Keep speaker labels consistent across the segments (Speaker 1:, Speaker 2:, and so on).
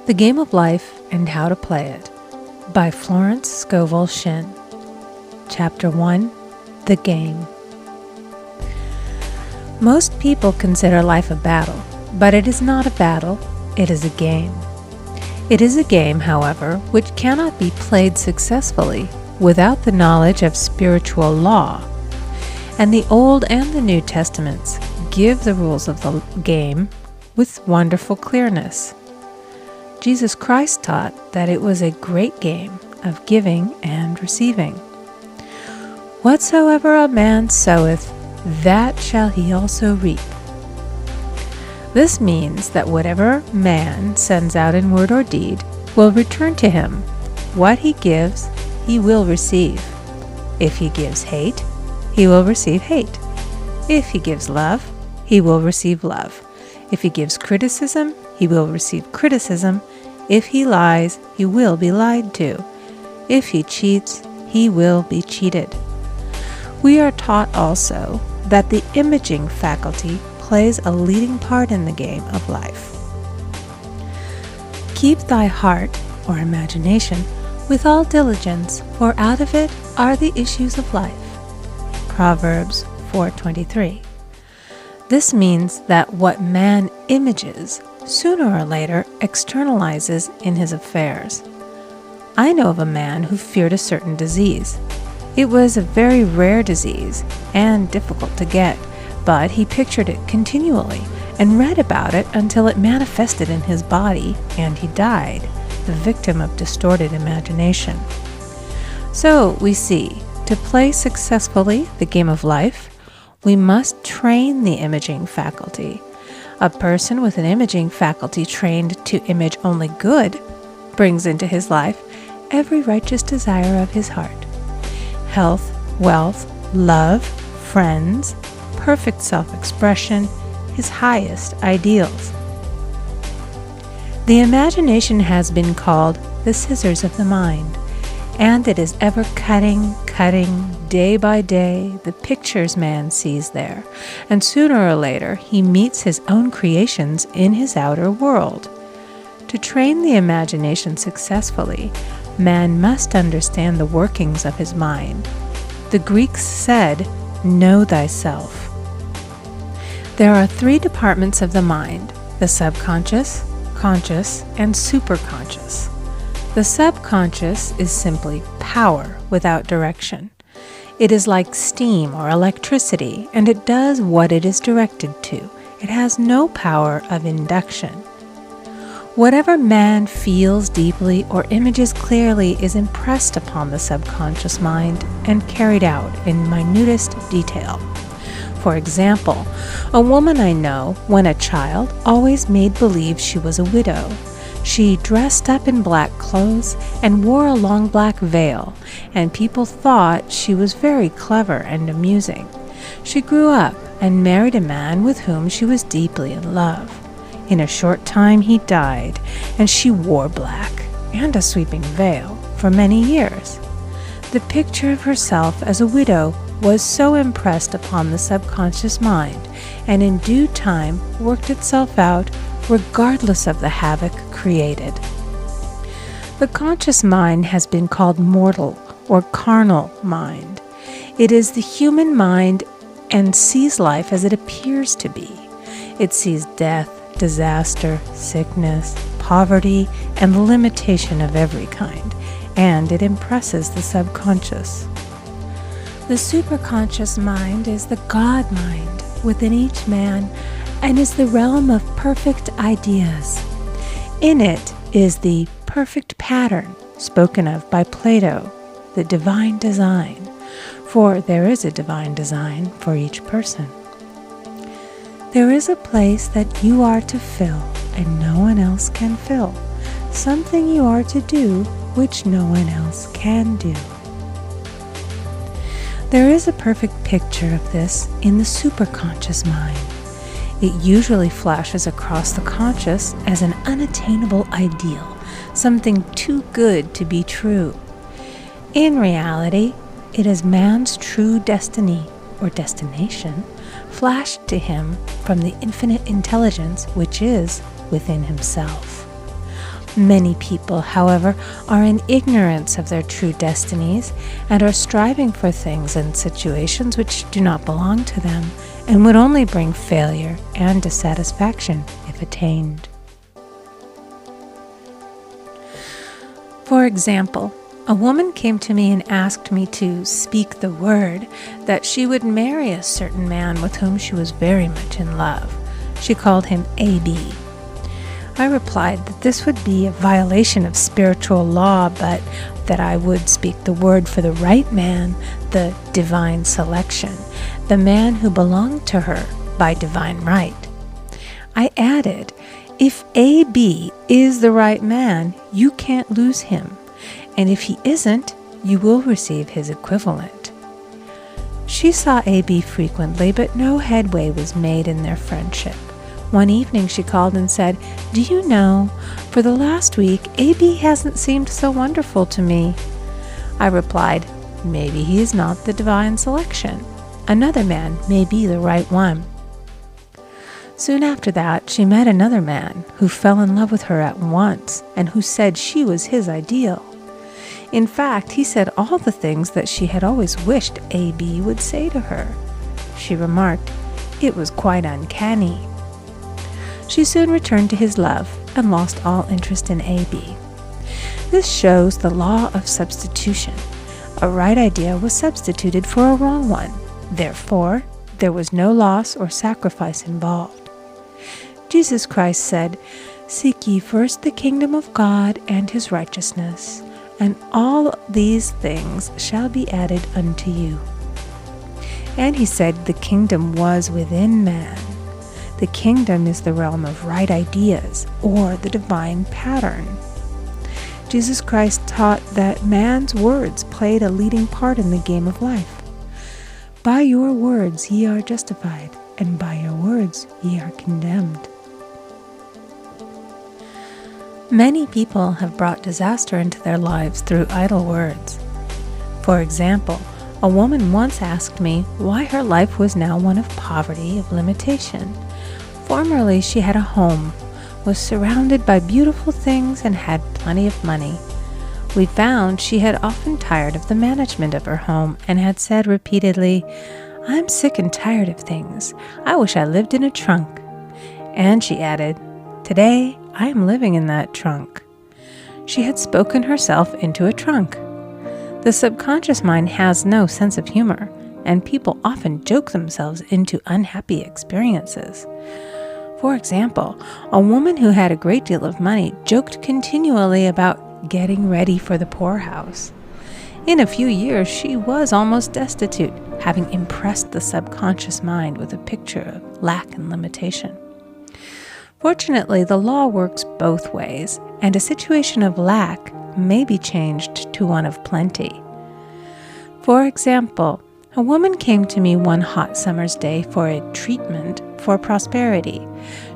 Speaker 1: The Game of Life and How to Play It by Florence Scovel Shinn. Chapter 1, The Game. Most people consider life a battle, but it is not a battle, it is a game. It is a game, however, which cannot be played successfully without the knowledge of spiritual law. And the Old and the New Testaments give the rules of the game with wonderful clearness. Jesus Christ taught that it was a great game of giving and receiving. Whatsoever a man soweth, that shall he also reap. This means that whatever man sends out in word or deed will return to him. What he gives, he will receive. If he gives hate, he will receive hate. If he gives love, he will receive love. If he gives criticism, he will receive criticism. If he lies, he will be lied to. If he cheats, he will be cheated. We are taught also that the imaging faculty plays a leading part in the game of life. Keep thy heart, or imagination, with all diligence, for out of it are the issues of life. Proverbs 4:23. This means that what man images sooner or later externalizes in his affairs. I know of a man who feared a certain disease. It was a very rare disease and difficult to get, but he pictured it continually and read about it until it manifested in his body and he died, the victim of distorted imagination. So we see, to play successfully the game of life, we must train the imaging faculty. A person with an imaging faculty trained to image only good brings into his life every righteous desire of his heart. Health, wealth, love, friends, perfect self-expression, his highest ideals. The imagination has been called the scissors of the mind, and it is ever cutting, day by day, the pictures man sees there, and sooner or later he meets his own creations in his outer world. To train the imagination successfully, man must understand the workings of his mind. The Greeks said, "Know thyself." There are three departments of the mind: the subconscious, conscious, and superconscious. The subconscious is simply power without direction. It is like steam or electricity, and it does what it is directed to. It has no power of induction. Whatever man feels deeply or images clearly is impressed upon the subconscious mind and carried out in minutest detail. For example, a woman I know, when a child, always made believe she was a widow. She dressed up in black clothes and wore a long black veil, and people thought she was very clever and amusing. She grew up and married a man with whom she was deeply in love. In a short time he died, and she wore black and a sweeping veil for many years. The picture of herself as a widow was so impressed upon the subconscious mind, and in due time worked itself out regardless of the havoc created. The conscious mind has been called mortal or carnal mind. It is the human mind and sees life as it appears to be. It sees death, disaster, sickness, poverty, and limitation of every kind, and it impresses the subconscious. The superconscious mind is the God mind within each man and is the realm of perfect ideas. In it is the perfect pattern spoken of by Plato, the divine design, for there is a divine design for each person. There is a place that you are to fill and no one else can fill, something you are to do which no one else can do. There is a perfect picture of this in the superconscious mind. It usually flashes across the conscious as an unattainable ideal, something too good to be true. In reality, it is man's true destiny or destination flashed to him from the infinite intelligence which is within himself. Many people, however, are in ignorance of their true destinies and are striving for things and situations which do not belong to them and would only bring failure and dissatisfaction if attained. For example, a woman came to me and asked me to speak the word that she would marry a certain man with whom she was very much in love. She called him A.B. I replied that this would be a violation of spiritual law, but that I would speak the word for the right man, the divine selection, the man who belonged to her by divine right. I added, if A.B. is the right man, you can't lose him, and if he isn't, you will receive his equivalent. She saw A.B. frequently, but no headway was made in their friendship. One evening she called and said, "Do you know, for the last week, A.B. hasn't seemed so wonderful to me." I replied, "Maybe he is not the divine selection. Another man may be the right one." Soon after that, she met another man who fell in love with her at once and who said she was his ideal. In fact, he said all the things that she had always wished A.B. would say to her. She remarked, it was quite uncanny. She soon returned to his love and lost all interest in A.B. This shows the law of substitution. A right idea was substituted for a wrong one. Therefore, there was no loss or sacrifice involved. Jesus Christ said, "Seek ye first the kingdom of God and his righteousness, and all these things shall be added unto you." And he said the kingdom was within man. The kingdom is the realm of right ideas, or the divine pattern. Jesus Christ taught that man's words played a leading part in the game of life. By your words ye are justified, and by your words ye are condemned. Many people have brought disaster into their lives through idle words. For example, a woman once asked me why her life was now one of poverty, of limitation. Formerly she had a home, was surrounded by beautiful things, and had plenty of money. We found she had often tired of the management of her home and had said repeatedly, "I'm sick and tired of things. I wish I lived in a trunk." And she added, "Today I am living in that trunk." She had spoken herself into a trunk. The subconscious mind has no sense of humor, and people often joke themselves into unhappy experiences. For example, a woman who had a great deal of money joked continually about getting ready for the poorhouse. In a few years, she was almost destitute, having impressed the subconscious mind with a picture of lack and limitation. Fortunately, the law works both ways, and a situation of lack may be changed to one of plenty. For example, a woman came to me one hot summer's day for a treatment for prosperity.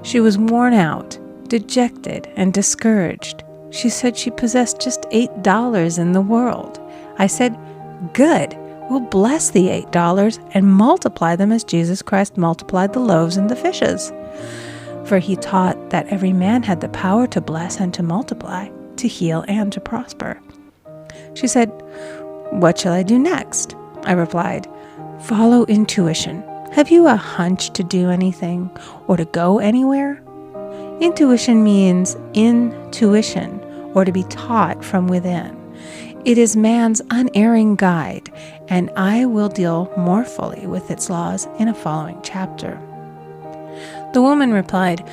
Speaker 1: She was worn out, dejected, and discouraged. She said she possessed just $8 in the world. I said, "Good, we'll bless the $8 and multiply them as Jesus Christ multiplied the loaves and the fishes." For he taught that every man had the power to bless and to multiply, to heal and to prosper. She said, "What shall I do next?" I replied, "Follow intuition. Have you a hunch to do anything or to go anywhere?" Intuition means intuition, or to be taught from within. It is man's unerring guide, and I will deal more fully with its laws in a following chapter. The woman replied,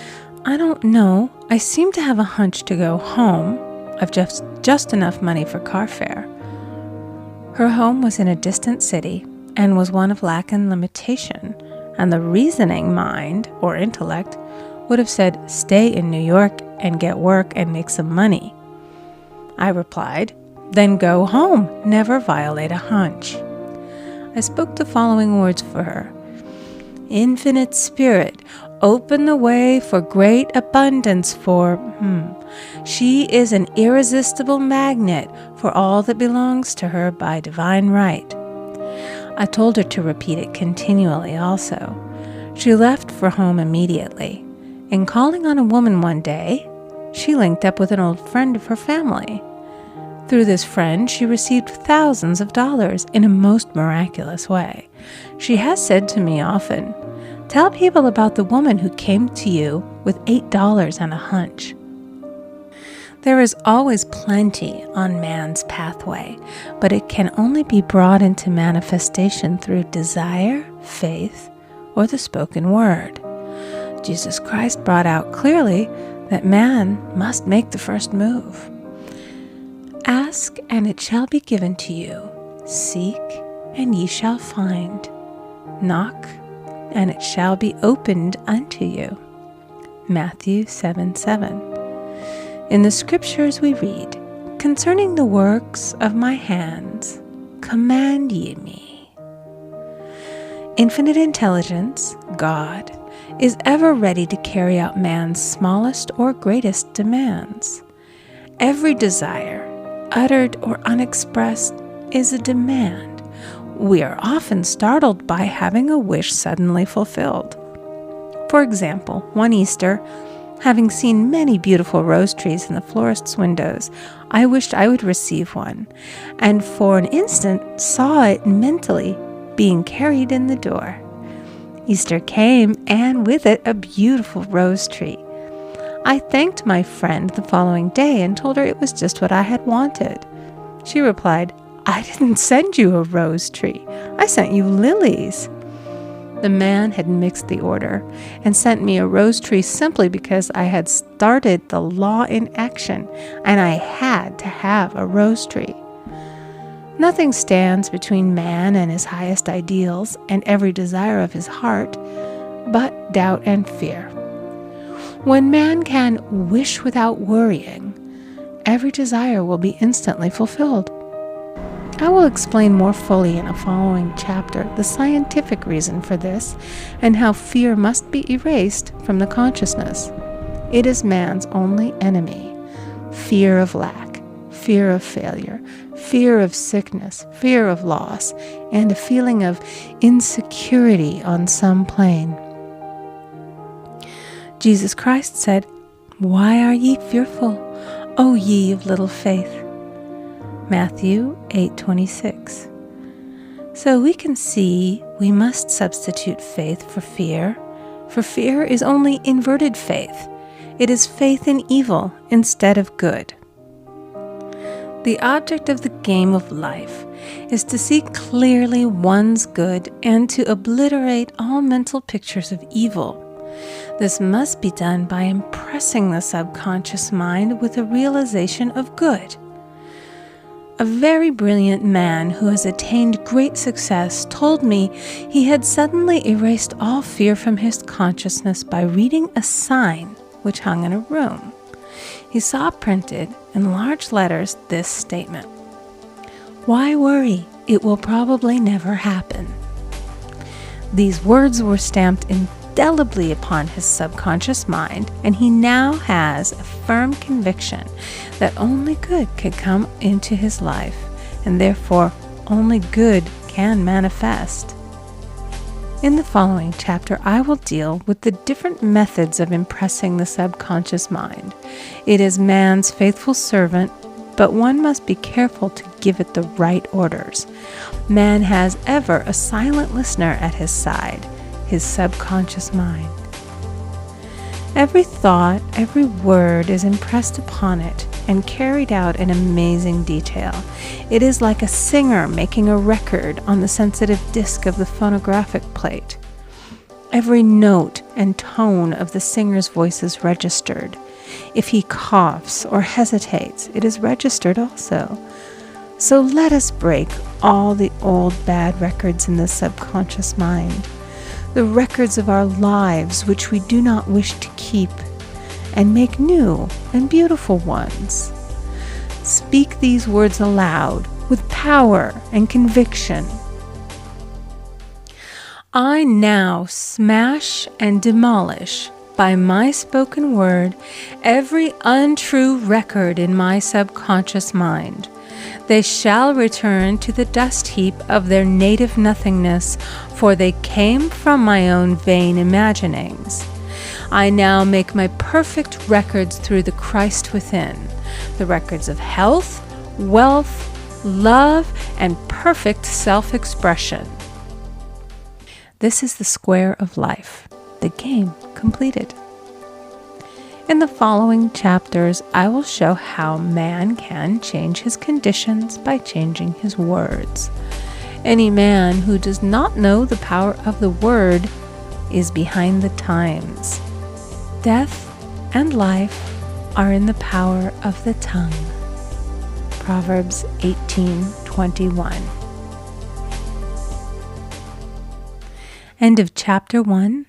Speaker 1: "I don't know. I seem to have a hunch to go home. I've just enough money for car fare." Her home was in a distant city and was one of lack and limitation, and the reasoning mind, or intellect, would have said, "Stay in New York and get work and make some money." I replied, "Then go home. Never violate a hunch." I spoke the following words for her. "Infinite Spirit, open the way for great abundance for She is an irresistible magnet for all that belongs to her by divine right." I told her to repeat it continually also. She left for home immediately, and calling on a woman one day, she linked up with an old friend of her family. Through this friend, she received thousands of dollars in a most miraculous way. She has said to me often, "Tell people about the woman who came to you with $8 and a hunch." There is always plenty on man's pathway, but it can only be brought into manifestation through desire, faith, or the spoken word. Jesus Christ brought out clearly that man must make the first move. Ask, and it shall be given to you. Seek, and ye shall find. Knock, and it shall be opened unto you. Matthew 7:7. In the scriptures we read, "Concerning the works of my hands, command ye me." Infinite intelligence, God, is ever ready to carry out man's smallest or greatest demands. Every desire, uttered or unexpressed, is a demand. We are often startled by having a wish suddenly fulfilled. For example, one Easter, having seen many beautiful rose trees in the florist's windows, I wished I would receive one, and for an instant saw it mentally being carried in the door. Easter came, and with it a beautiful rose tree. I thanked my friend the following day and told her it was just what I had wanted. She replied, "I didn't send you a rose tree. I sent you lilies." The man had mixed the order and sent me a rose tree simply because I had started the law in action and I had to have a rose tree. Nothing stands between man and his highest ideals and every desire of his heart but doubt and fear. When man can wish without worrying, every desire will be instantly fulfilled. I will explain more fully in a following chapter the scientific reason for this and how fear must be erased from the consciousness. It is man's only enemy. Fear of lack, fear of failure, fear of sickness, fear of loss, and a feeling of insecurity on some plane. Jesus Christ said, "Why are ye fearful, O ye of little faith?" Matthew 8:26. So we can see we must substitute faith for fear is only inverted faith. It is faith in evil instead of good. The object of the game of life is to see clearly one's good and to obliterate all mental pictures of evil. This must be done by impressing the subconscious mind with a realization of good. A very brilliant man who has attained great success told me he had suddenly erased all fear from his consciousness by reading a sign which hung in a room. He saw printed in large letters this statement: "Why worry? It will probably never happen." These words were stamped indelibly upon his subconscious mind, and he now has a firm conviction that only good can come into his life, and therefore only good can manifest. In the following chapter, I will deal with the different methods of impressing the subconscious mind. It is man's faithful servant, but one must be careful to give it the right orders. Man has ever a silent listener at his side, his subconscious mind. Every thought, every word is impressed upon it and carried out in amazing detail. It is like a singer making a record on the sensitive disc of the phonographic plate. Every note and tone of the singer's voice is registered. If he coughs or hesitates, it is registered also. So let us break all the old bad records in the subconscious mind, the records of our lives which we do not wish to keep, and make new and beautiful ones. Speak these words aloud with power and conviction. I now smash and demolish by my spoken word every untrue record in my subconscious mind. They shall return to the dust heap of their native nothingness, for they came from my own vain imaginings. I now make my perfect records through the Christ within, the records of health, wealth, love, and perfect self-expression. This is the square of life, the game completed. In the following chapters, I will show how man can change his conditions by changing his words. Any man who does not know the power of the word is behind the times. Death and life are in the power of the tongue. Proverbs 18:21. End of chapter 1.